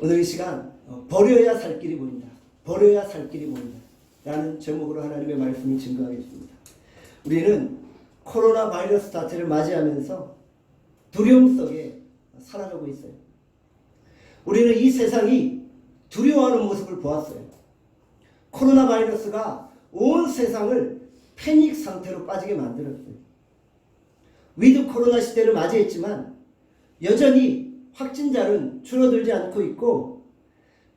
오늘 이 시간 버려야 살 길이 보인다. 버려야 살 길이 보인다. 라는 제목으로 하나님의 말씀을 증거하겠습니다. 우리는 코로나 바이러스 자체를 맞이하면서 두려움 속에 살아가고 있어요. 우리는 이 세상이 두려워하는 모습을 보았어요. 코로나 바이러스가 온 세상을 패닉 상태로 빠지게 만들었어요. 위드 코로나 시대를 맞이했지만 여전히 확진자는 줄어들지 않고 있고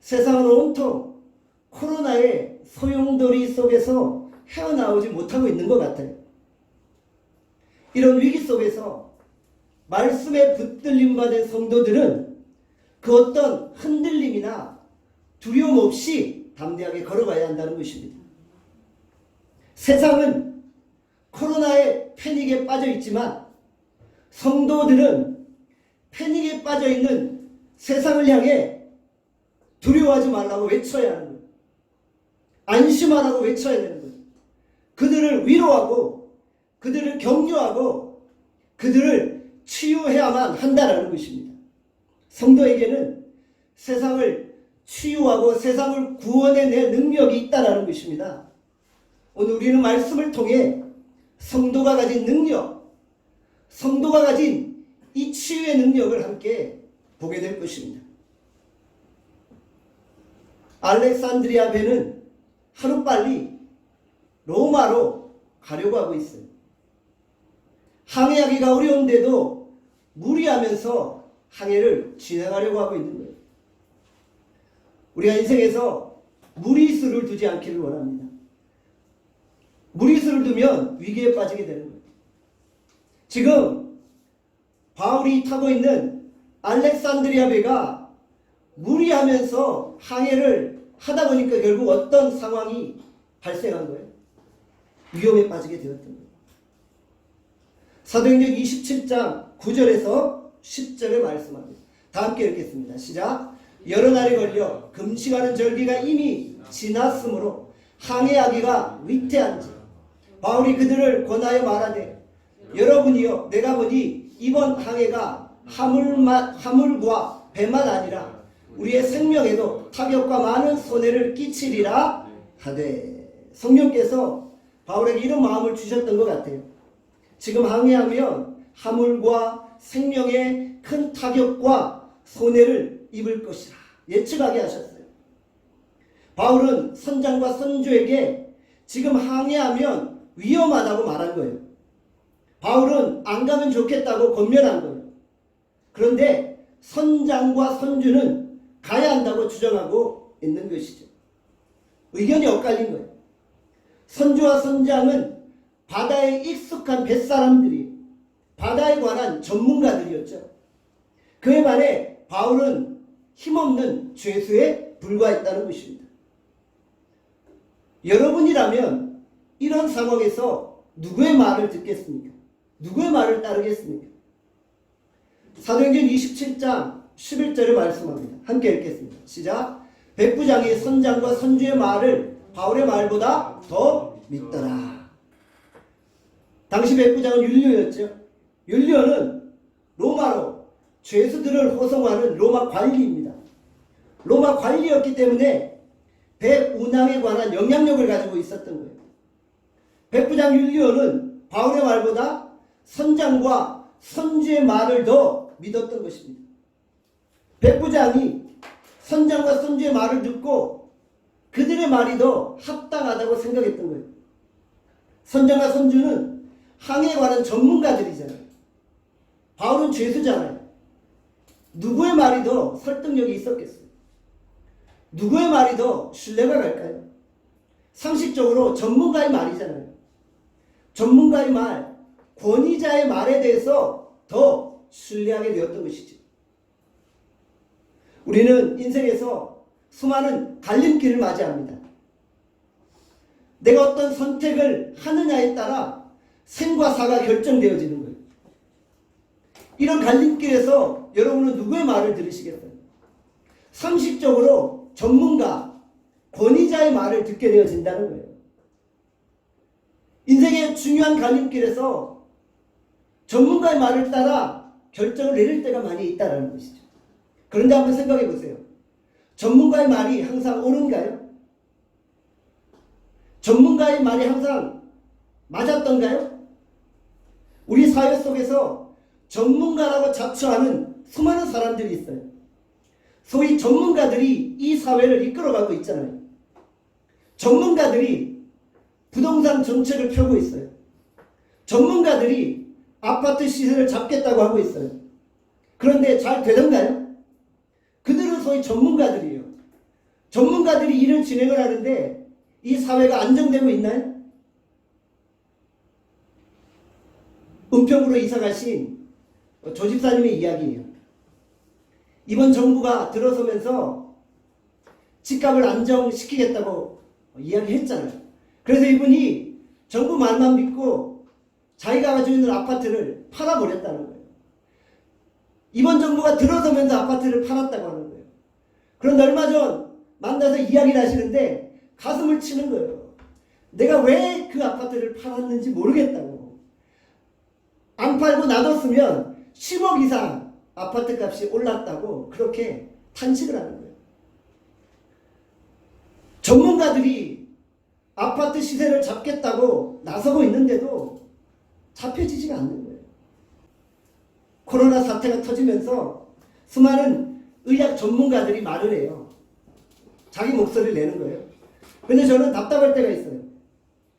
세상은 온통 코로나의 소용돌이 속에서 헤어나오지 못하고 있는 것 같아요. 이런 위기 속에서 말씀에 붙들림 받은 성도들은 그 어떤 흔들림이나 두려움 없이 담대하게 걸어가야 한다는 것입니다. 세상은 코로나의 패닉에 빠져 있지만 성도들은 패닉에 빠져 있는 세상을 향해 두려워하지 말라고 외쳐야 하는 거예요. 안심하라고 외쳐야 되는 거예요. 그들을 위로하고 그들을 격려하고 그들을 치유해야만 한다는 것입니다. 성도에게는 세상을 치유하고 세상을 구원해낼 능력이 있다는 것입니다. 오늘 우리는 말씀을 통해 성도가 가진 능력, 성도가 가진 이 치유의 능력을 함께 보게 될 것입니다. 알렉산드리아 배는 하루빨리 로마로 가려고 하고 있어요. 항해하기가 어려운데도 무리하면서 항해를 진행하려고 하고 있는 거예요. 우리가 인생에서 무리수를 두지 않기를 원합니다. 무리수를 두면 위기에 빠지게 되는 거예요. 지금 바울이 타고 있는 알렉산드리아 배가 무리하면서 항해를 하다 보니까 결국 어떤 상황이 발생한 거예요? 위험에 빠지게 되었던 거예요. 사도행전 27장 9절에서 10절에 말씀합니다. 다 함께 읽겠습니다. 시작. 여러 날이 걸려 금식하는 절기가 이미 지났으므로 항해하기가 위태한지 바울이 그들을 권하여 말하되 여러분이여 내가 보니 이번 항해가 하물과 배만 아니라 우리의 생명에도 타격과 많은 손해를 끼치리라 하되 성령께서 바울에게 이런 마음을 주셨던 것 같아요. 지금 항해하면 하물과 생명에 큰 타격과 손해를 입을 것이라 예측하게 하셨어요. 바울은 선장과 선주에게 지금 항해하면 위험하다고 말한 거예요. 바울은 안 가면 좋겠다고 권면한 거예요. 그런데 선장과 선주는 가야 한다고 주장하고 있는 것이죠. 의견이 엇갈린 거예요. 선주와 선장은 바다에 익숙한 뱃사람들이 바다에 관한 전문가들이었죠. 그에 반해 바울은 힘없는 죄수에 불과했다는 것입니다. 여러분이라면 이런 상황에서 누구의 말을 듣겠습니까? 누구의 말을 따르겠습니까? 사도행전 27장 11절에 말씀합니다. 함께 읽겠습니다. 시작. 백부장이 선장과 선주의 말을 바울의 말보다 더 믿더라. 당시 백부장은 율리오였죠. 율리오는 로마로 죄수들을 호송하는 로마 관리입니다. 로마 관리였기 때문에 배 운항에 관한 영향력을 가지고 있었던 거예요. 백부장 율리오는 바울의 말보다 선장과 선주의 말을 더 믿었던 것입니다. 백부장이 선장과 선주의 말을 듣고 그들의 말이 더 합당하다고 생각했던 거예요. 선장과 선주는 항해에 관한 전문가들이잖아요. 바울은 죄수잖아요. 누구의 말이 더 설득력이 있었겠어요? 누구의 말이 더 신뢰가 갈까요? 상식적으로 전문가의 말이잖아요. 전문가의 말, 권위자의 말에 대해서 더 신뢰하게 되었던 것이죠. 우리는 인생에서 수많은 갈림길을 맞이합니다. 내가 어떤 선택을 하느냐에 따라 생과 사가 결정되어지는 거예요. 이런 갈림길에서 여러분은 누구의 말을 들으시겠어요? 상식적으로 전문가, 권위자의 말을 듣게 되어진다는 거예요. 인생의 중요한 갈림길에서 전문가의 말을 따라 결정을 내릴 때가 많이 있다는 것이죠. 그런데 한번 생각해 보세요. 전문가의 말이 항상 옳은가요? 전문가의 말이 항상 맞았던가요? 우리 사회 속에서 전문가라고 자처하는 수많은 사람들이 있어요. 소위 전문가들이 이 사회를 이끌어가고 있잖아요. 전문가들이 부동산 정책을 펴고 있어요. 전문가들이 아파트 시세를 잡겠다고 하고 있어요. 그런데 잘 되던가요? 그들은 소위 전문가들이에요. 전문가들이 일을 진행을 하는데 이 사회가 안정되고 있나요? 은평구로 이사 가신 조 집사님의 이야기예요. 이번 정부가 들어서면서 집값을 안정시키겠다고 이야기했잖아요. 그래서 이분이 정부 말만 믿고 자기가 가지고 있는 아파트를 팔아버렸다는 거예요. 이번 정부가 들어서면서 아파트를 팔았다고 하는 거예요. 그런데 얼마 전 만나서 이야기를 하시는데 가슴을 치는 거예요. 내가 왜 그 아파트를 팔았는지 모르겠다고. 안 팔고 놔뒀으면 10억 이상 아파트 값이 올랐다고 그렇게 탄식을 하는 거예요. 전문가들이 아파트 시세를 잡겠다고 나서고 있는데도 잡혀지지가 않는 거예요. 코로나 사태가 터지면서 수많은 의학 전문가들이 말을 해요. 자기 목소리를 내는 거예요. 근데 저는 답답할 때가 있어요.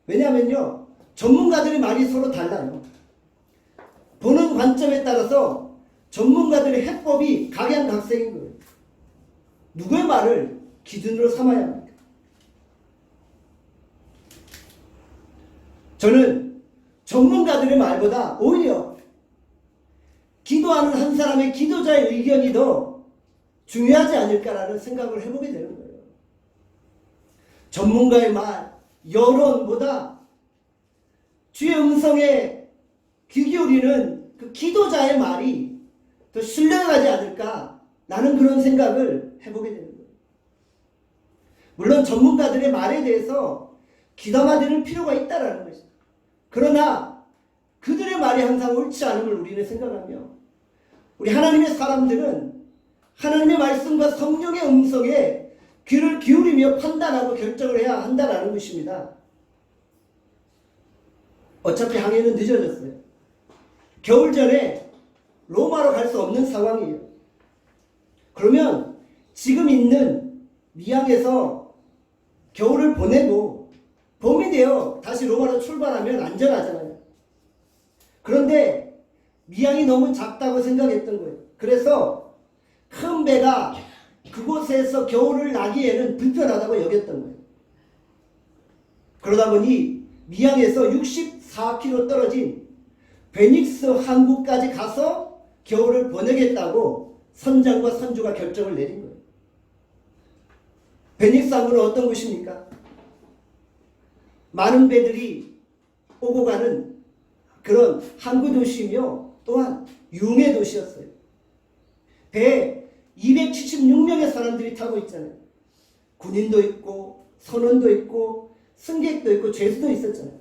왜냐하면요, 전문가들의 말이 서로 달라요. 보는 관점에 따라서 전문가들의 해법이 각양각색인 거예요. 누구의 말을 기준으로 삼아야 합니까? 저는 전문가들의 말보다 오히려 기도하는 한 사람의 기도자의 의견이 더 중요하지 않을까라는 생각을 해보게 되는 거예요. 전문가의 말, 여론보다 주의 음성에 귀 기울이는 그 기도자의 말이 더 신뢰가지 않을까, 나는 그런 생각을 해보게 되는 거예요. 물론 전문가들의 말에 대해서 귀담아 들을 필요가 있다는 것이죠. 그러나 그들의 말이 항상 옳지 않음을 우리는 생각하며, 우리 하나님의 사람들은 하나님의 말씀과 성령의 음성에 귀를 기울이며 판단하고 결정을 해야 한다는 것입니다. 어차피 항해는 늦어졌어요. 겨울 전에 로마로 갈 수 없는 상황이에요. 그러면 지금 있는 미항에서 겨울을 보내고 봄이 되어 다시 로마로 출발하면 안전하잖아요. 그런데 미항이 너무 작다고 생각했던 거예요. 그래서 큰 배가 그곳에서 겨울을 나기에는 불편하다고 여겼던 거예요. 그러다 보니 미항에서 64km 떨어진 베닉스 항구까지 가서 겨울을 보내겠다고 선장과 선주가 결정을 내린 거예요. 베닉스 항구는 어떤 곳입니까? 많은 배들이 오고 가는 그런 항구 도시이며 또한 융의 도시였어요. 배에 276명의 사람들이 타고 있잖아요. 군인도 있고 선원도 있고 승객도 있고 죄수도 있었잖아요.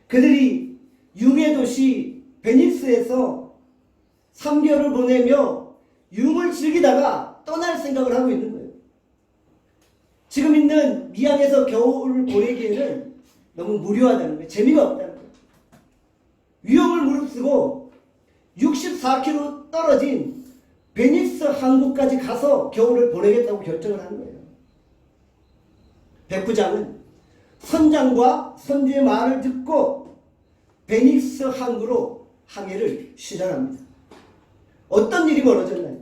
그들이 융의 도시 베니스에서 3개월을 보내며 융을 즐기다가 떠날 생각을 하고 있는 거예요. 지금 있는 미항에서 겨울을 보내기에는 너무 무료하다는 거예요. 재미가 없다는 거예요. 위험을 무릅쓰고 64km 떨어진 베니스 항구까지 가서 겨울을 보내겠다고 결정을 하는 거예요. 백부장은 선장과 선주의 말을 듣고 베니스 항구로 항해를 시작합니다. 어떤 일이 벌어졌나요?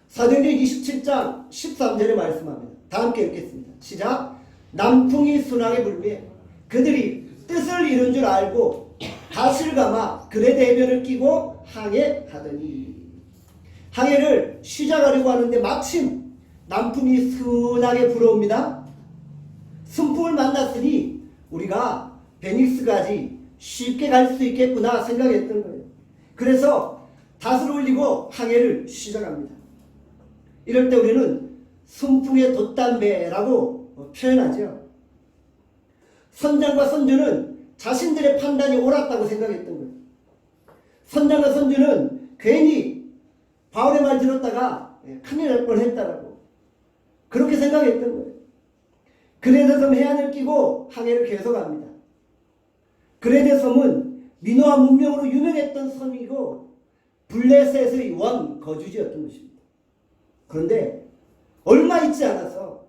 사도행전 27장 13절에 말씀합니다. 다 함께 읽겠습니다. 시작. 남풍이 순하게 불매 그들이 뜻을 이룬 줄 알고 닷을 감아 그레데 해변을 끼고 항해하더니, 항해를 시작하려고 하는데 마침 남풍이 순하게 불어옵니다. 순풍을 만났으니 우리가 베니스까지 쉽게 갈 수 있겠구나 생각했던 거예요. 그래서 닷을 올리고 항해를 시작합니다. 이럴 때 우리는 순풍의 돛담배라고 표현하죠. 선장과 선주는 자신들의 판단이 옳았다고 생각했던 거예요. 선장과 선주는 괜히 바울의 말 들었다가 큰일 날 뻔했다라고, 그렇게 생각했던 거예요. 그레데 섬 해안을 끼고 항해를 계속합니다. 그레데 섬은 민호와 문명으로 유명했던 섬이고 블레셋의 원 거주지였던 것입니다. 그런데 얼마 있지 않아서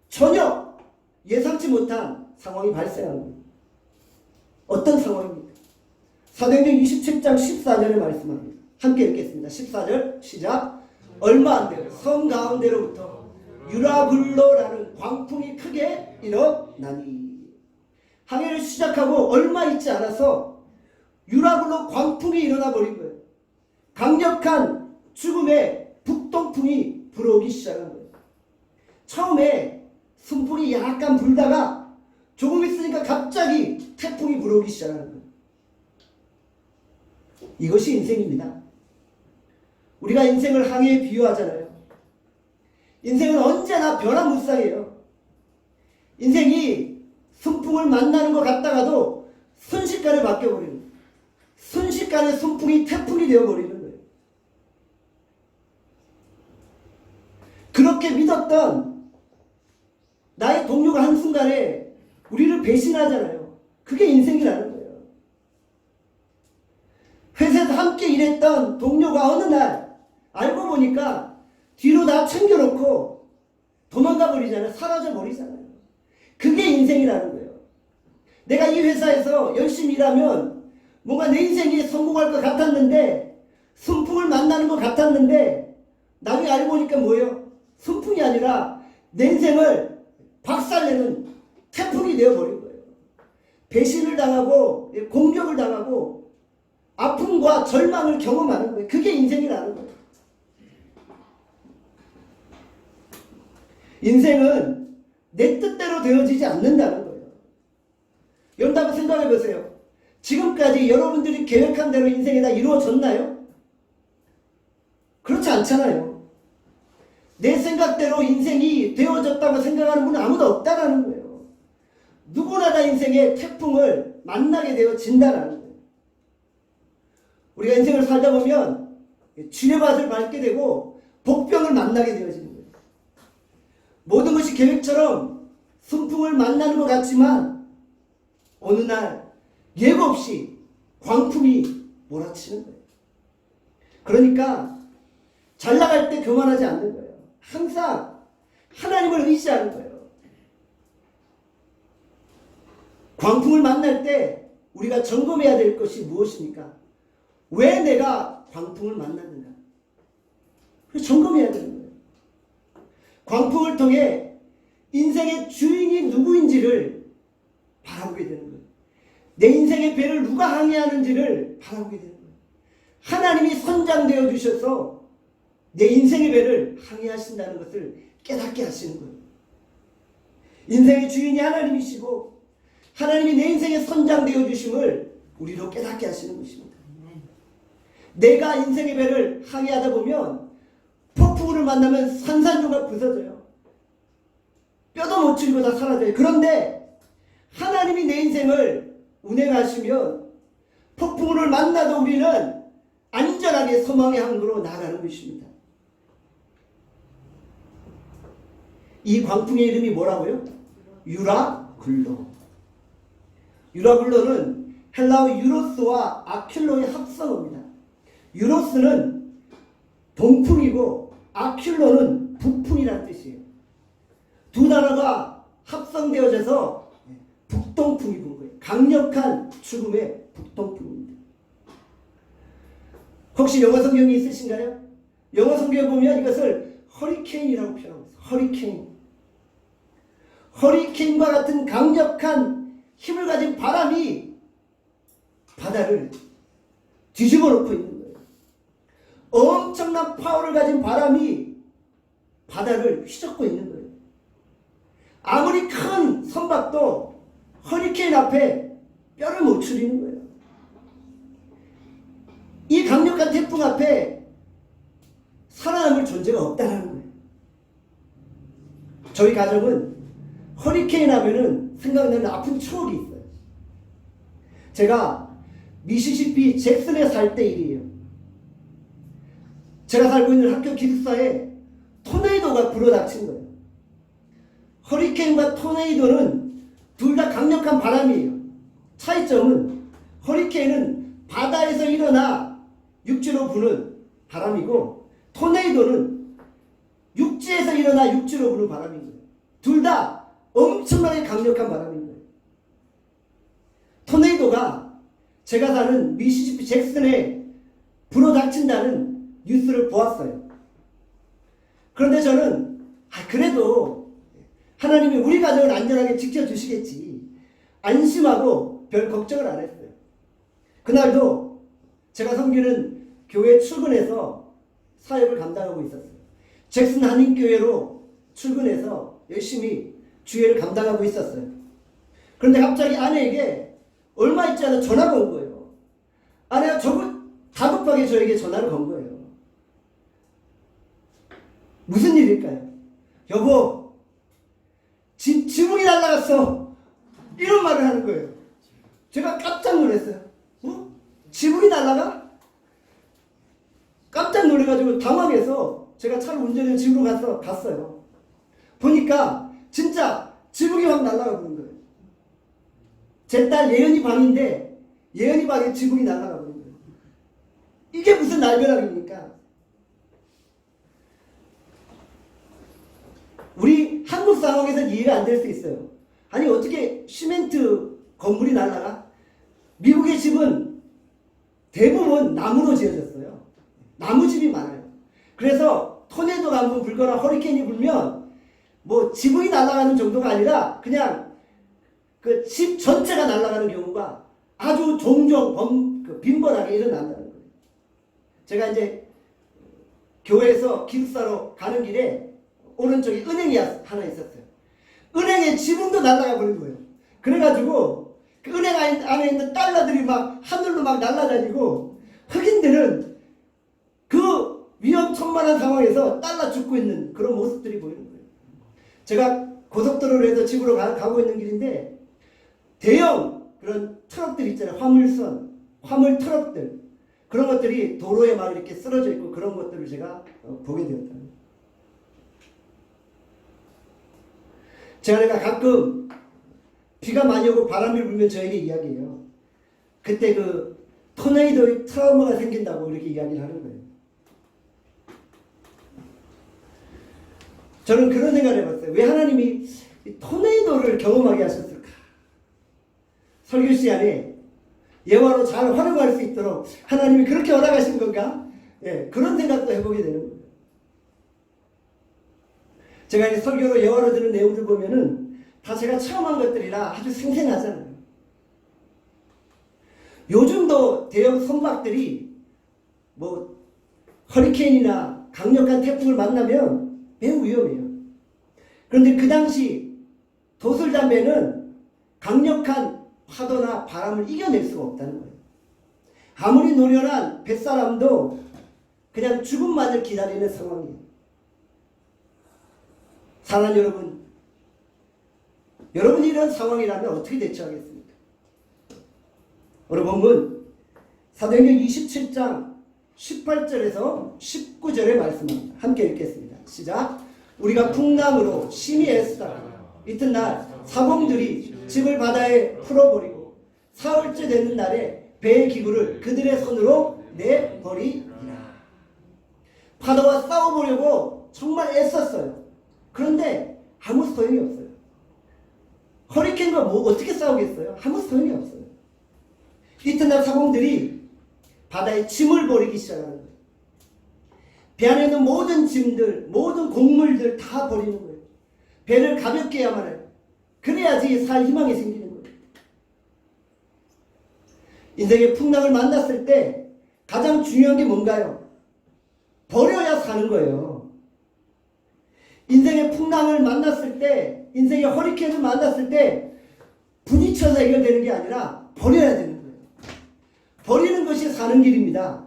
전혀 예상치 못한 상황이 발생한 겁니다. 어떤 상황입니까? 사도행전 27장 14절에 말씀합니다. 함께 읽겠습니다. 14절 시작. 얼마 안 돼요. 섬 가운데로부터 유라굴로라는 광풍이 크게 일어나니. 항해를 시작하고 얼마 있지 않아서 유라굴로 광풍이 일어나 버린 거예요. 강력한 죽음의 북동풍이 불어오기 시작한 거예요. 처음에 순풍이 약간 불다가 조금 있으니까 갑자기 태풍이 불어오기 시작하는 거예요. 이것이 인생입니다. 우리가 인생을 항해에 비유하잖아요. 인생은 언제나 변화무쌍해요. 인생이 순풍을 만나는 것 같다가도 순식간에 바뀌어버리는 거예요. 순식간에 순풍이 태풍이 되어버리는 거예요. 그렇게 믿었던 나의 동료가 한순간에 우리를 배신하잖아요. 그게 인생이라는 거예요. 회사에서 함께 일했던 동료가 어느 날 알고 보니까 뒤로 다 챙겨놓고 도망가 버리잖아요. 사라져 버리잖아요. 그게 인생이라는 거예요. 내가 이 회사에서 열심히 일하면 뭔가 내 인생이 성공할 것 같았는데, 순풍을 만나는 것 같았는데, 나중에 알고 보니까 뭐예요? 순풍이 아니라 내 인생을 박살내는 태풍이 되어버린 거예요. 배신을 당하고 공격을 당하고 아픔과 절망을 경험하는 거예요. 그게 인생이라는 거예요. 인생은 내 뜻대로 되어지지 않는다는 거예요. 여러분 한번 생각해 보세요. 지금까지 여러분들이 계획한 대로 인생이 다 이루어졌나요? 그렇지 않잖아요. 내 생각대로 인생이 되어졌다고 생각하는 분은 아무도 없다라는 거예요. 누구나 다 인생의 태풍을 만나게 되어진다라는 거예요. 우리가 인생을 살다 보면 지뢰밭을 밟게 되고 복병을 만나게 되어지는 거예요. 모든 것이 계획처럼 순풍을 만나는 것 같지만 어느 날 예고 없이 광풍이 몰아치는 거예요. 그러니까 잘 나갈 때 교만하지 않는 거예요. 항상 하나님을 의지하는 거예요. 광풍을 만날 때 우리가 점검해야 될 것이 무엇입니까? 왜 내가 광풍을 만났는가? 그래서 점검해야 되는 거예요. 광풍을 통해 인생의 주인이 누구인지를 바라보게 되는 거예요. 내 인생의 배를 누가 항해하는지를 바라보게 되는 거예요. 하나님이 선장되어 주셔서 내 인생의 배를 항해하신다는 것을 깨닫게 하시는 거예요. 인생의 주인이 하나님이시고 하나님이 내 인생의 선장되어 주심을 우리로 깨닫게 하시는 것입니다. 내가 인생의 배를 항해하다 보면 폭풍우를 만나면 산산조각 부서져요. 뼈도 못 추리고 다 사라져요. 그런데 하나님이 내 인생을 운행하시면 폭풍우를 만나도 우리는 안전하게 소망의 항구로 나아가는 것입니다. 이 광풍의 이름이 뭐라고요? 유라굴로. 유라굴로는 헬라어 유로스와 아킬로의 합성어입니다. 유로스는 동풍이고 아킬로는 북풍이라는 뜻이에요. 두 단어가 합성되어져서 북동풍이 분 거예요. 강력한 죽음의 북동풍입니다. 혹시 영어 성경이 있으신가요? 영어 성경에 보면 이것을 허리케인이라고 표현합니다. 허리케인. 허리케인과 같은 강력한 힘을 가진 바람이 바다를 뒤집어 놓고 있는 거예요. 엄청난 파워를 가진 바람이 바다를 휘젓고 있는 거예요. 아무리 큰 선박도 허리케인 앞에 뼈를 못 추리는 거예요. 이 강력한 태풍 앞에 살아남을 존재가 없다는 거예요. 저희 가족은 허리케인 하면은 생각나는 아픈 추억이 있어요. 제가 미시시피 잭슨에 살 때 일이에요. 제가 살고 있는 학교 기숙사에 토네이도가 불어닥친 거예요. 허리케인과 토네이도는 둘 다 강력한 바람이에요. 차이점은 허리케인은 바다에서 일어나 육지로 부는 바람이고 토네이도는 육지에서 일어나 육지로 부는 바람인 거예요. 둘 다 엄청나게 강력한 바람인 거예요. 토네이도가 제가 사는 미시시피 잭슨에 불어닥친다는 뉴스를 보았어요. 그런데 저는 그래도 하나님이 우리 가정을 안전하게 지켜주시겠지 안심하고 별 걱정을 안 했어요. 그날도 제가 섬기는 교회 출근해서 사역을 감당하고 있었어요. 잭슨 한인교회로 출근해서 열심히 주회를 감당하고 있었어요. 그런데 갑자기 아내에게 얼마 있지 않아 전화가 온 거예요. 아내가 다급하게 저에게 전화를 건 거예요. 무슨 일일까요? 여보, 지붕이 날아갔어. 이런 말을 하는 거예요. 제가 깜짝 놀랐어요. 지붕이 날아가? 깜짝 놀래가지고 당황해서 제가 차를 운전해서 집으로 갔어요. 보니까 진짜 지붕이 확 날아가 버린 거예요. 제 딸 예은이 방인데 예은이 방에 지붕이 날아가 버린 거예요. 이게 무슨 날벼락입니까? 우리 한국 상황에서는 이해가 안 될 수 있어요. 아니 어떻게 시멘트 건물이 날아가? 미국의 집은 대부분 나무로 지어졌어요. 나무집이 많아요. 그래서 토네이도가 한번 불거나 허리케인이 불면 뭐 지붕이 날아가는 정도가 아니라 그냥 그 집 전체가 날아가는 경우가 아주 종종 빈번하게 일어난다는 거예요. 제가 이제 교회에서 기숙사로 가는 길에 오른쪽에 은행이 하나 있었어요. 은행에 지붕도 날아가 버린 거예요. 그래가지고 그 은행 안에 있는 달러들이 막 하늘로 막 날아다니고 흑인들은 그 위험천만한 상황에서 달러 죽고 있는 그런 모습들이 보이는 거예요. 제가 고속도로로 해서 집으로 가고 있는 길인데 대형 그런 트럭들 있잖아요. 화물 트럭들 그런 것들이 도로에 막 이렇게 쓰러져 있고 그런 것들을 제가 보게 되었다. 제가 가끔 비가 많이 오고 바람이 불면 저에게 이야기해요. 그때 그 토네이도의 트라우마가 생긴다고 이렇게 이야기를 하는 거예요. 저는 그런 생각을 해봤어요. 왜 하나님이 토네이도를 경험하게 하셨을까? 설교 시간에 예화로 잘 활용할 수 있도록 하나님이 그렇게 허락하신 건가? 예, 그런 생각도 해보게 되는 거예요. 제가 이제 설교로 예화로 들은 내용들 보면은 다 제가 체험한 것들이라 아주 생생하잖아요. 요즘도 대형 선박들이 뭐 허리케인이나 강력한 태풍을 만나면 매우 위험해요. 그런데 그 당시 도술담배는 강력한 파도나 바람을 이겨낼 수가 없다는 거예요. 아무리 노련한 뱃사람도 그냥 죽음만을 기다리는 상황이에요. 사랑하는 여러분, 여러분이 이런 상황이라면 어떻게 대처하겠습니까? 오늘 본문 사도행전 27장 18절에서 19절의 말씀입니다. 함께 읽겠습니다. 시작. 우리가 풍랑으로 심히 애쓰다가 이튿날 사봉들이 집을 바다에 풀어버리고 사흘째 되는 날에 배의 기구를 그들의 손으로 내버리니라. 파도와 싸워보려고 정말 애썼어요. 그런데 아무 소용이 없어요. 허리케인과 어떻게 싸우겠어요? 아무 소용이 없어요. 이튿날 사공들이 바다에 짐을 버리기 시작하는 거예요. 배 안에 있는 모든 짐들, 모든 곡물들 다 버리는 거예요. 배를 가볍게 해야만 해요. 그래야지 살 희망이 생기는 거예요. 인생의 풍랑을 만났을 때 가장 중요한 게 뭔가요? 버려야 사는 거예요. 인생의 풍랑을 만났을 때, 인생의 허리케인을 만났을 때 부딪혀서 해결되는 게 아니라 버려야 되는 거예요. 버리는 것이 사는 길입니다.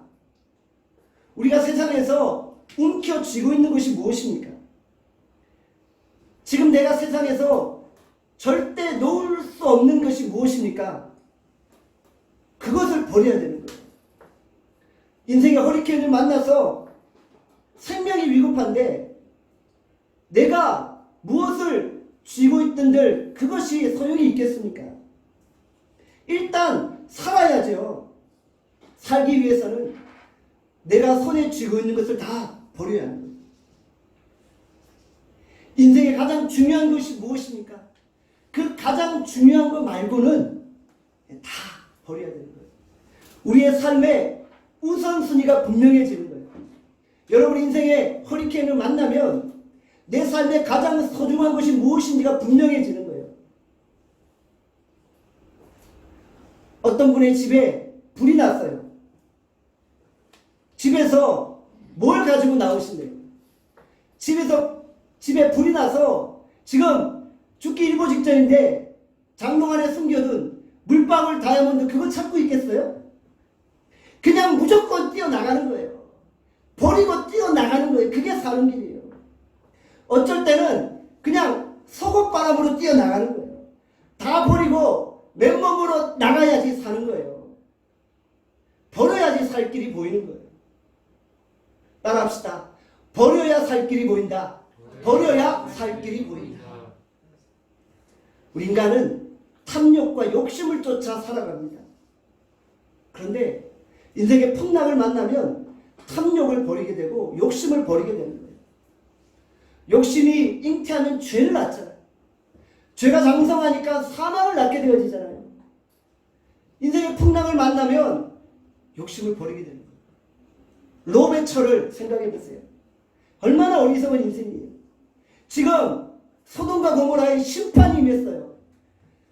우리가 세상에서 움켜쥐고 있는 것이 무엇입니까? 지금 내가 세상에서 절대 놓을 수 없는 것이 무엇입니까? 그것을 버려야 되는 거예요. 인생의 허리케인을 만나서 생명이 위급한데 내가 무엇을 쥐고 있던들 그것이 소용이 있겠습니까? 일단 살아야죠. 살기 위해서는 내가 손에 쥐고 있는 것을 다 버려야 하는 거예요. 인생의 가장 중요한 것이 무엇입니까? 그 가장 중요한 것 말고는 다 버려야 되는 거예요. 우리의 삶의 우선순위가 분명해지는 거예요. 여러분 인생의 허리케인을 만나면 내 삶의 가장 소중한 것이 무엇인지가 분명해지는 거예요. 어떤 분의 집에 불이 났어요. 집에서 뭘 가지고 나오신대요? 집에 불이 나서 지금 죽기 일보 직전인데 장롱 안에 숨겨둔 물방울 다이아몬드 그거 찾고 있겠어요? 그냥 무조건 뛰어나가는 거예요. 버리고 뛰어나가는 거예요. 그게 사는 길이에요. 어쩔 때는 그냥 속옷바람으로 뛰어나가는 거예요. 다 버리고 맨몸으로 나가야지 사는 거예요. 버려야지 살 길이 보이는 거예요. 따라합시다. 버려야 살 길이 보인다. 버려야 살 길이 보인다. 우리 인간은 탐욕과 욕심을 쫓아 살아갑니다. 그런데 인생의 풍랑을 만나면 탐욕을 버리게 되고 욕심을 버리게 되는 거예요. 욕심이 잉태하면 죄를 낳잖아요. 죄가 장성하니까 사망을 낳게 되어지잖아요. 인생의 풍랑을 만나면 욕심을 버리게 되는 거예요. 롬의 철을 생각해 보세요. 얼마나 어리석은 인생이에요. 지금 소돔과 고모라의 심판이 임했어요.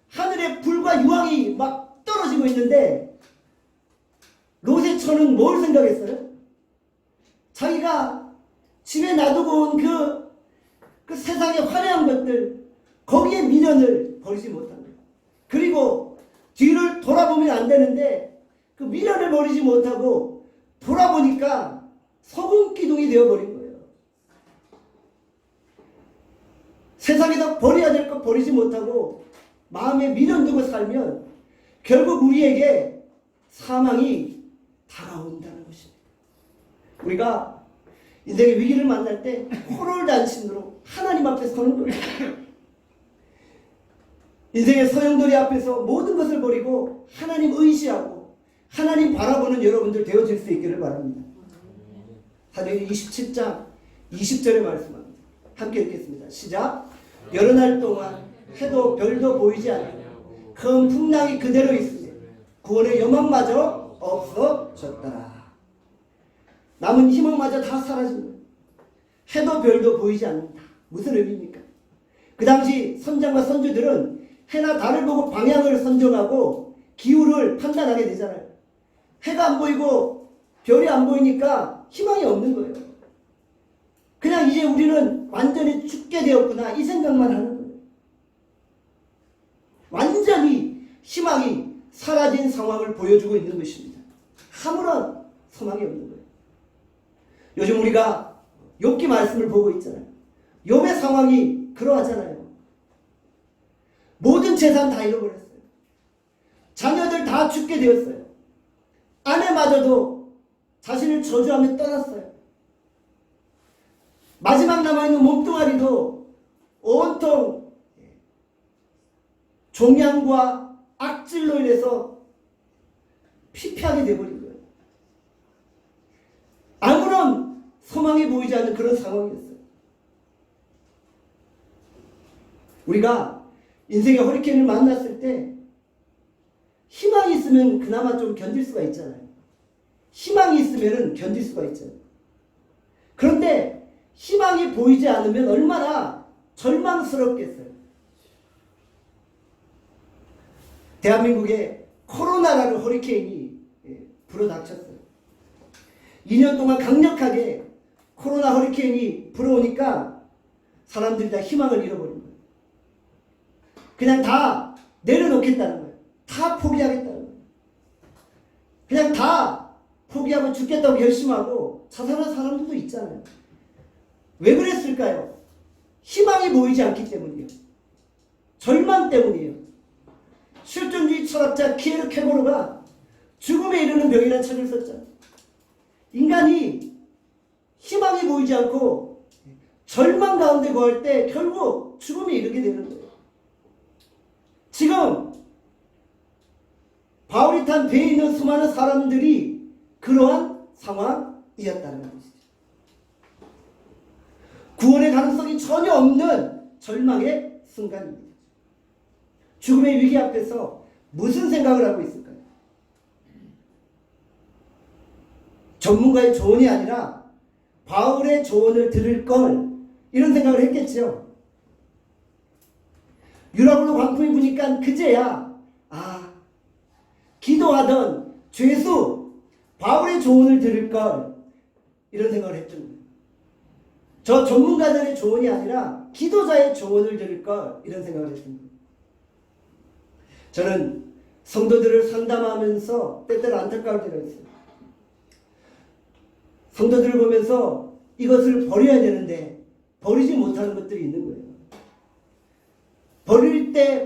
하늘에 불과 유황이 막 떨어지고 있는데 롯의 처는 뭘 생각했어요? 자기가 집에 놔두고 온 그 세상의 화려한 것들 거기에 미련을 버리지 못한 거예요. 그리고 뒤를 돌아보면 안 되는데 그 미련을 버리지 못하고 돌아보니까 소금 기둥이 되어버린 거예요. 세상에서 버려야 될 것 버리지 못하고 마음에 미련 두고 살면 결국 우리에게 사망이 다가온다는 것입니다. 우리가 인생의 위기를 만날 때 호를 단신으로 하나님 앞에 서는 거예요. 인생의 소용돌이 앞에서 모든 것을 버리고 하나님 의지하고 하나님 바라보는 여러분들 되어질 수 있기를 바랍니다. 사도행전 27장 20절에 말씀합니다. 함께 읽겠습니다. 시작. 여러 날 동안 해도 별도 보이지 않고 큰 풍랑이 그대로 있으며 구원의 여망마저 없어졌더라. 남은 희망마저 다 사라진 거예요. 해도 별도 보이지 않는다. 무슨 의미입니까? 그 당시 선장과 선주들은 해나 달을 보고 방향을 선정하고 기후를 판단하게 되잖아요. 해가 안 보이고 별이 안 보이니까 희망이 없는 거예요. 그냥 이제 우리는 완전히 죽게 되었구나 이 생각만 하는 거예요. 완전히 희망이 사라진 상황을 보여주고 있는 것입니다. 아무런 소망이 없는 거예요. 요즘 우리가 욥기 말씀을 보고 있잖아요. 욥의 상황이 그러하잖아요. 모든 재산 다 잃어버렸어요. 자녀들 다 죽게 되었어요. 아내마저도 자신을 저주하며 떠났어요. 마지막 남아있는 몸뚱아리도 온통 종양과 악질로 인해서 피폐하게 되어버린 거예요. 아무런 소망이 보이지 않는 그런 상황이었어요. 우리가 인생의 허리케인을 만났을 때 희망이 있으면 그나마 좀 견딜 수가 있잖아요. 희망이 있으면 견딜 수가 있잖아요. 그런데 희망이 보이지 않으면 얼마나 절망스럽겠어요. 대한민국에 코로나라는 허리케인이 불어닥쳤어요. 2년 동안 강력하게 코로나 허리케인이 불어오니까 사람들이 다 희망을 잃어버린 거예요. 그냥 다 내려놓겠다는 거예요. 다 포기하겠다는 거예요. 그냥 다 포기하고 죽겠다고 결심하고 자살한 사람들도 있잖아요. 왜 그랬을까요? 희망이 보이지 않기 때문이에요. 절망 때문이에요. 실존주의 철학자 키에르 케고르가 죽음에 이르는 병이라는 책을 썼잖아요. 인간이 희망이 보이지 않고 절망 가운데 거할 때 결국 죽음에 이르게 되는 거예요. 지금 바울이 탄 배에 있는 수많은 사람들이 그러한 상황이었다는 것이죠. 구원의 가능성이 전혀 없는 절망의 순간입니다. 죽음의 위기 앞에서 무슨 생각을 하고 있을까요? 전문가의 조언이 아니라 바울의 조언을 들을 걸, 이런 생각을 했겠죠. 유라굴로 광풍이 부니까 그제야 기도하던 죄수 바울의 조언을 들을 걸, 이런 생각을 했죠. 저 전문가들의 조언이 아니라 기도자의 조언을 들을 걸, 이런 생각을 했습니다. 저는 성도들을 상담하면서 때때로 안타까울 때가 있어요. 성도들을 보면서 이것을 버려야 되는데 버리지 못하는 것들이 있는 거예요.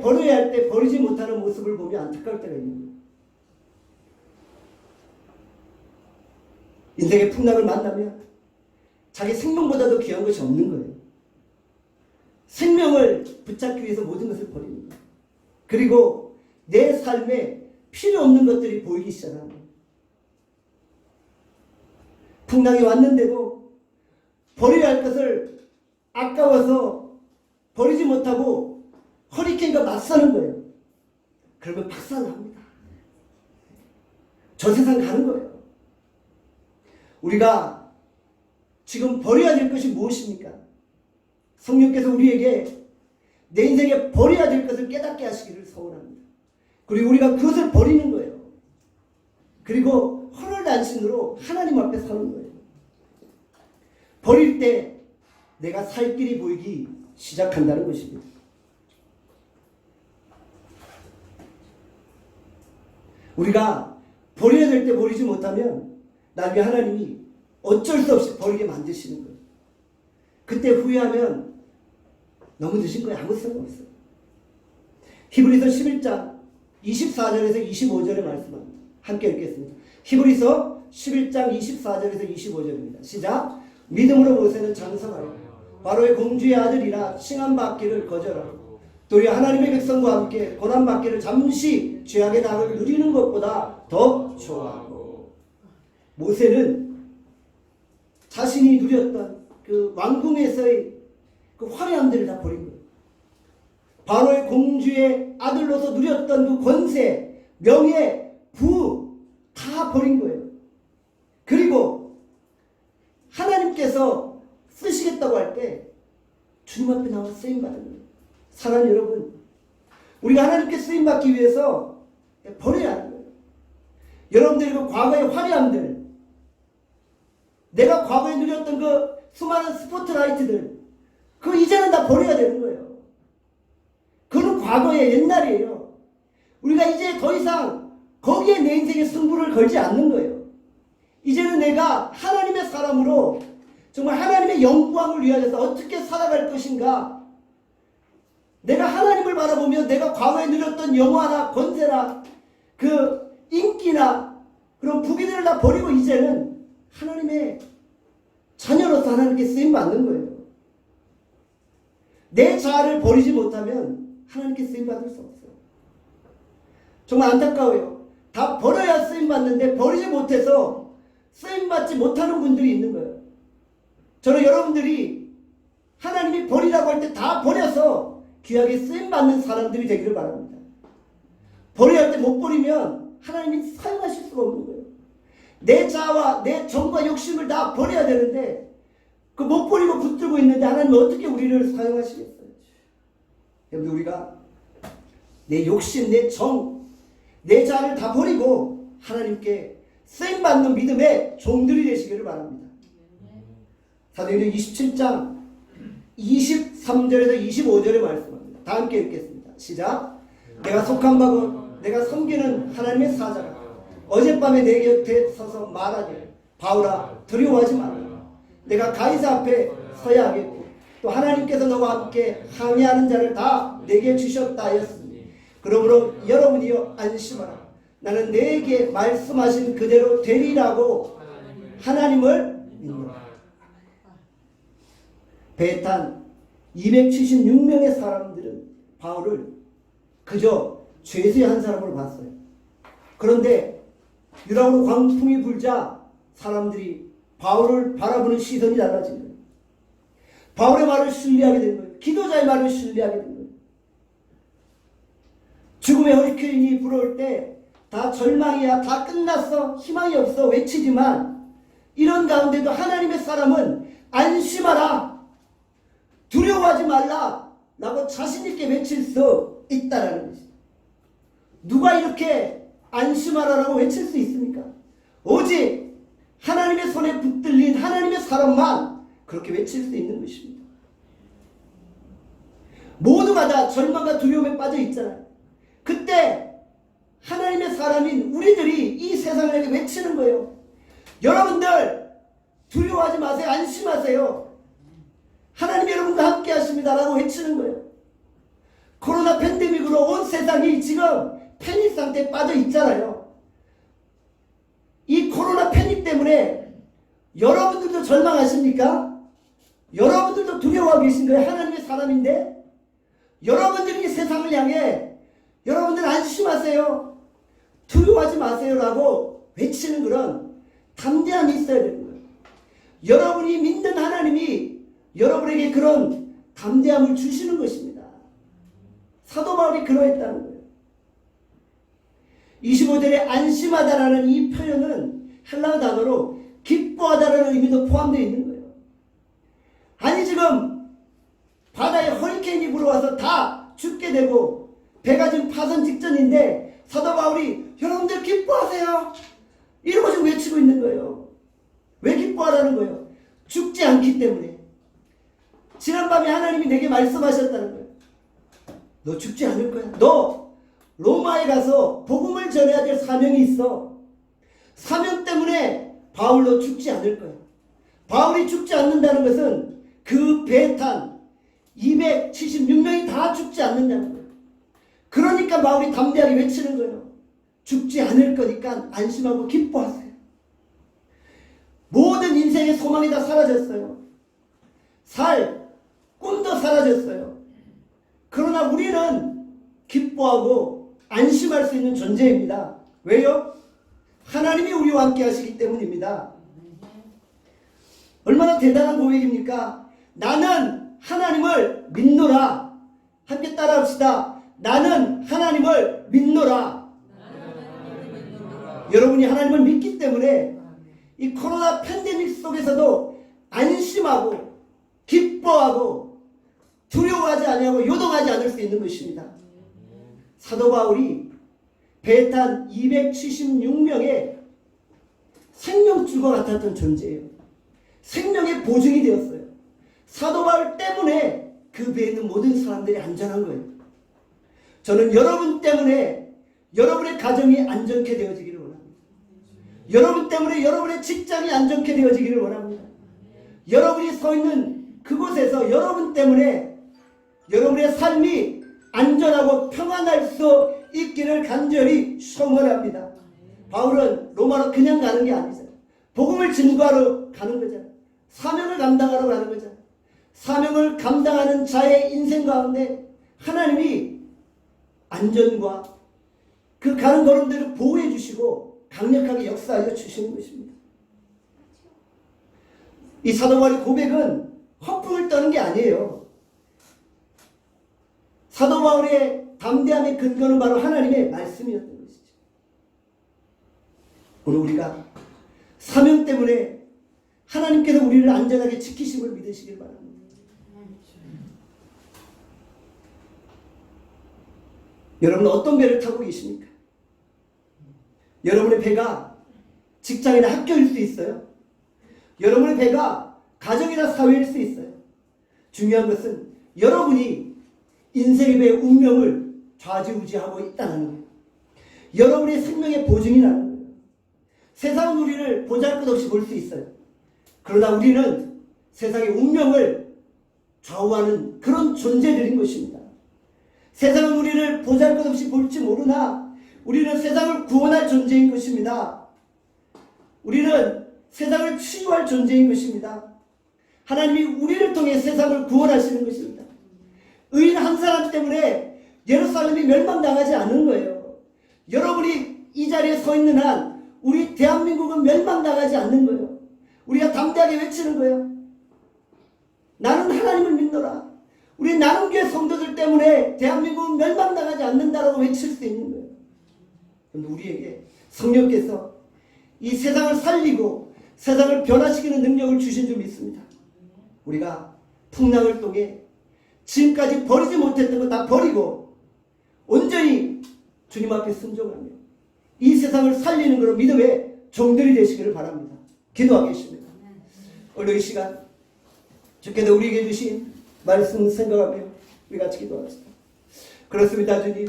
버려야 할 때 버리지 못하는 모습을 보면 안타까울 때가 있는 거예요. 인생의 풍랑을 만나면 자기 생명보다도 귀한 것이 없는 거예요. 생명을 붙잡기 위해서 모든 것을 버리는 거예요. 그리고 내 삶에 필요 없는 것들이 보이기 시작하는 거예요. 풍랑이 왔는데도 버려야 할 것을 아까워서 버리지 못하고 허리케인과 맞서는 거예요. 그러면 박살납니다. 저 세상 가는 거예요. 우리가 지금 버려야 될 것이 무엇입니까? 성령께서 우리에게 내 인생에 버려야 될 것을 깨닫게 하시기를 소원합니다. 그리고 우리가 그것을 버리는 거예요. 그리고 헌혈단신으로 하나님 앞에 서는 거예요. 버릴 때 내가 살 길이 보이기 시작한다는 것입니다. 우리가 버려야 될 때 버리지 못하면 나중에 하나님이 어쩔 수 없이 버리게 만드시는 거예요. 그때 후회하면 너무 늦은 거예요. 아무 소용 없어요. 히브리서 11장 24절에서 25절의 말씀합니다. 함께 읽겠습니다. 히브리서 11장 24절에서 25절입니다. 시작. 믿음으로 모세는 장성하여 바로의 공주의 아들이라 칭함받기를 거절하고 도리어 하나님의 백성과 함께 고난받기를 잠시 죄악의 낙을 누리는 것보다 더 좋아하고, 모세는 자신이 누렸던 그 왕궁에서의 그 화려함들을 다 버린 거예요. 바로의 공주의 아들로서 누렸던 그 권세, 명예, 부 다 버린 거예요. 그리고 하나님께서 쓰시겠다고 할 때 주님 앞에 나와 쓰임받는 거예요. 사랑하는 여러분, 우리가 하나님께 쓰임받기 위해서 버려야 하는 거예요. 여러분들이 그 과거의 화려함들, 내가 과거에 누렸던 그 수많은 스포트라이트들, 그거 이제는 다 버려야 되는 거예요. 그건 과거의 옛날이에요. 우리가 이제 더 이상 거기에 내 인생의 승부를 걸지 않는 거예요. 이제는 내가 하나님의 사람으로 정말 하나님의 영광을 위하여서 어떻게 살아갈 것인가, 내가 하나님을 바라보며 내가 과거에 누렸던 영화나 권세나 그 인기나 그런 부귀들을 다 버리고 이제는 하나님의 자녀로서 하나님께 쓰임받는 거예요. 내 자아를 버리지 못하면 하나님께 쓰임받을 수 없어요. 정말 안타까워요. 다 버려야 쓰임받는데 버리지 못해서 쓰임받지 못하는 분들이 있는 거예요. 저는 여러분들이 하나님이 버리라고 할 때 다 버려서 귀하게 쓰임받는 사람들이 되기를 바랍니다. 버려야 할 때 못 버리면 하나님이 사용하실 수가 없는 거예요. 내 자아와 내 정과 욕심을 다 버려야 되는데 그 못 버리고 붙들고 있는데 하나님은 어떻게 우리를 사용하시겠어요? 여러분, 우리가 내 욕심, 내 정, 내 자아를 다 버리고 하나님께 쓰임받는 믿음의 종들이 되시기를 바랍니다. 사도행전 27장 23절에서 25절의 말씀입니다. 다 함께 읽겠습니다. 시작. 내가 속한 바고 내가 섬기는 하나님의 사자가 어젯밤에 내 곁에 서서 말하기를 바울아 두려워하지 말라. 내가 가이사 앞에 서야 하겠고 또 하나님께서 너와 함께 항의하는 자를 다 내게 주셨다 하였으니 그러므로 여러분이여 안심하라. 나는 내게 말씀하신 그대로 되리라고 하나님을 믿노라. 배탄 276명의 사람들은 바울을 그저 죄수의 한 사람으로 봤어요. 그런데 유랑으로 광풍이 불자 사람들이 바울을 바라보는 시선이 달라진 거예요. 바울의 말을 신뢰하게 된 거예요. 기도자의 말을 신뢰하게 된 거예요. 죽음의 허리케인이 불어올 때 다 절망이야, 다 끝났어, 희망이 없어 외치지만 이런 가운데도 하나님의 사람은 안심하라, 두려워하지 말라 라고 자신있게 외칠 수 있다라는 것이죠. 누가 이렇게 안심하라라고 외칠 수 있습니까? 오직 하나님의 손에 붙들린 하나님의 사람만 그렇게 외칠 수 있는 것입니다. 모두가 다 절망과 두려움에 빠져 있잖아요. 그때 하나님의 사람인 우리들이 이 세상을 외치는 거예요. 여러분들 두려워하지 마세요. 안심하세요. 하나님 여러분과 함께 하십니다 라고 외치는 거예요. 코로나 팬데믹으로 온 세상이 지금 패닉 상태에 빠져 있잖아요. 이 코로나 패닉 때문에 여러분들도 절망하십니까? 여러분들도 두려워하고 계신 거예요. 하나님의 사람인데 여러분들이 세상을 향해 여러분들 안심하세요, 두려워하지 마세요 라고 외치는 그런 담대함이 있어야 되는 거예요. 여러분이 믿는 하나님이 여러분에게 그런 담대함을 주시는 것입니다. 사도 바울이 그러했다는 거예요. 25절에 안심하다라는 이 표현은 헬라어 단어로 기뻐하다라는 의미도 포함되어 있는 거예요. 아니 지금 바다에 허리케인이 불어와서 다 죽게 되고 배가 지금 파선 직전인데 사도 바울이 여러분들 기뻐하세요 이러고 지금 외치고 있는 거예요. 왜 기뻐하라는 거예요? 죽지 않기 때문에. 지난밤에 하나님이 내게 말씀하셨다는 거예요. 너 죽지 않을 거야. 너 로마에 가서 복음을 전해야 될 사명이 있어. 사명 때문에 바울로 죽지 않을 거야. 바울이 죽지 않는다는 것은 그 배에 탄 276명이 다 죽지 않는다는 거예요. 그러니까 바울이 담대하게 외치는 거예요. 죽지 않을 거니까 안심하고 기뻐하세요. 모든 인생의 소망이 다 사라졌어요. 살 꿈도 사라졌어요. 그러나 우리는 기뻐하고 안심할 수 있는 존재입니다. 왜요? 하나님이 우리와 함께 하시기 때문입니다. 얼마나 대단한 고백입니까? 나는 하나님을 믿노라. 함께 따라합시다. 나는 하나님을 믿노라. 여러분이 하나님을 믿기 때문에 이 코로나 팬데믹 속에서도 안심하고 기뻐하고 두려워하지 아니하고 요동하지 않을 수 있는 것입니다. 사도 바울이 배에 탄 276명의 생명줄과 같았던 존재예요. 생명의 보증이 되었어요. 사도 바울 때문에 그 배에 있는 모든 사람들이 안전한 거예요. 저는 여러분 때문에 여러분의 가정이 안전케 되어지기를 원합니다. 여러분 때문에 여러분의 직장이 안전케 되어지기를 원합니다. 여러분이 서 있는 그곳에서 여러분 때문에 여러분의 삶이 안전하고 평안할 수 있기를 간절히 소원합니다. 바울은 로마로 그냥 가는 게 아니잖아요. 복음을 증거하러 가는 거잖아요. 사명을 감당하러 가는 거잖아요. 사명을 감당하는 자의 인생 가운데 하나님이 안전과 그 가는 걸음들을 보호해 주시고 강력하게 역사하여 주시는 것입니다. 이 사도 바울의 고백은 허풍을 떠는 게 아니에요. 사도 바울의 담대함의 근거는 바로 하나님의 말씀이었던 것이죠. 오늘 우리가 사명 때문에 하나님께서 우리를 안전하게 지키심을 믿으시길 바랍니다. 여러분은 어떤 배를 타고 계십니까? 여러분의 배가 직장이나 학교일 수 있어요. 여러분의 배가 가정이나 사회일 수 있어요. 중요한 것은 여러분이 인생의 배의 운명을 좌지우지하고 있다는 거예요. 여러분의 생명의 보증이라는 거예요. 세상은 우리를 보잘것없이 볼 수 있어요. 그러나 우리는 세상의 운명을 좌우하는 그런 존재들인 것입니다. 세상은 우리를 보잘것없이 볼지 모르나 우리는 세상을 구원할 존재인 것입니다. 우리는 세상을 치유할 존재인 것입니다. 하나님이 우리를 통해 세상을 구원하시는 것입니다. 의인 한 사람 때문에 예루살렘이 멸망당하지 않는 거예요. 여러분이 이 자리에 서 있는 한 우리 대한민국은 멸망당하지 않는 거예요. 우리가 담대하게 외치는 거예요. 나는 하나님을 믿노라. 우리 나눔교회 성도들 때문에 대한민국은 멸망당하지 않는다라고 외칠 수 있는 거예요. 그런데 우리에게 성령께서 이 세상을 살리고 세상을 변화시키는 능력을 주신 줄 믿습니다. 우리가 풍랑을 통해 지금까지 버리지 못했던 거 다 버리고 온전히 주님 앞에 순종하며 이 세상을 살리는 그런 믿음의 종들이 되시기를 바랍니다. 기도하겠습니다. 오늘 이 시간 주께서 우리에게 주신 말씀을 생각하며 우리 같이 기도합시다. 그렇습니다. 주님,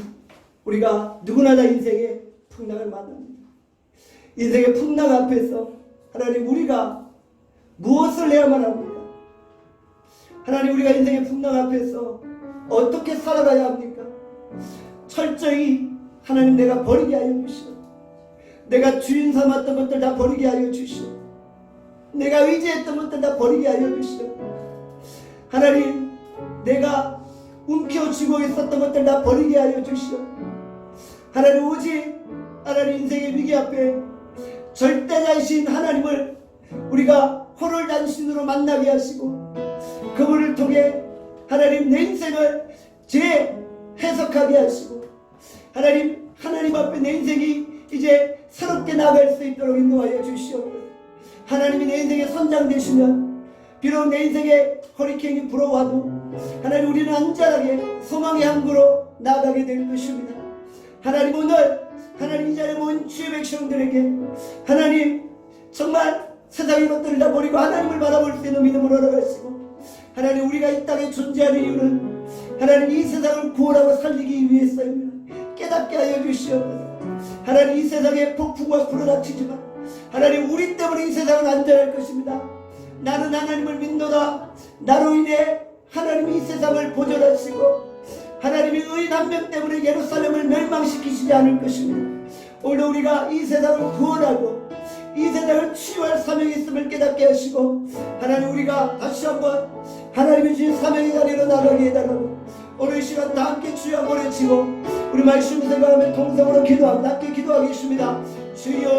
우리가 누구나 다 인생의 풍랑을 만납니다. 인생의 풍랑 앞에서 하나님, 우리가 무엇을 해야만 합니까? 하나님, 우리가 인생의 풍랑 앞에서 어떻게 살아가야 합니까? 철저히 하나님, 내가 버리게 하여 주시오. 내가 주인 삼았던 것들 다 버리게 하여 주시오. 내가 의지했던 것들 다 버리게 하여 주시오. 하나님, 내가 움켜쥐고 있었던 것들 다 버리게 하여 주시오. 하나님, 오직 하나님 인생의 위기 앞에 절대자이신 하나님을 우리가 호롤단신으로 만나게 하시고 그분을 통해 하나님 내 인생을 재해석하게 하시고 하나님 앞에 내 인생이 이제 새롭게 나아갈 수 있도록 인도하여 주시옵소서. 하나님이 내 인생의 선장 되시면 비록 내 인생에 허리케인이 불어와도 하나님, 우리는 안전하게 소망의 항구로 나아가게 될 것입니다. 하나님, 오늘 하나님 이 자리에 모인 주의 백성들에게 하나님 정말 세상의 것들을 다 버리고 하나님을 바라볼 수 있는 믿음을 허락하시고 하나님, 우리가 이 땅에 존재하는 이유는 하나님 이 세상을 구원하고 살리기 위해서입니다. 깨닫게 하여 주시옵소서. 하나님, 이 세상에 폭풍과 불을 닥치지만 하나님, 우리 때문에 이 세상은 안전할 것입니다. 나는 하나님을 믿노라. 나로 인해 하나님이 이 세상을 보존하시고 하나님이 의인 한 명 때문에 예루살렘을 멸망시키시지 않을 것입니다. 오늘 우리가 이 세상을 구원하고 이 세상을 치유할 사명이 있음을 깨닫게 하시고 하나님, 우리가 다시 한번 하나님이 주신 사명의 자리로 나가게 해달라고 오늘 이 시간 다 함께 주여 한번 외치고 우리 말씀 생각하며 통성으로 기도하고 낮게 기도하겠습니다. 주여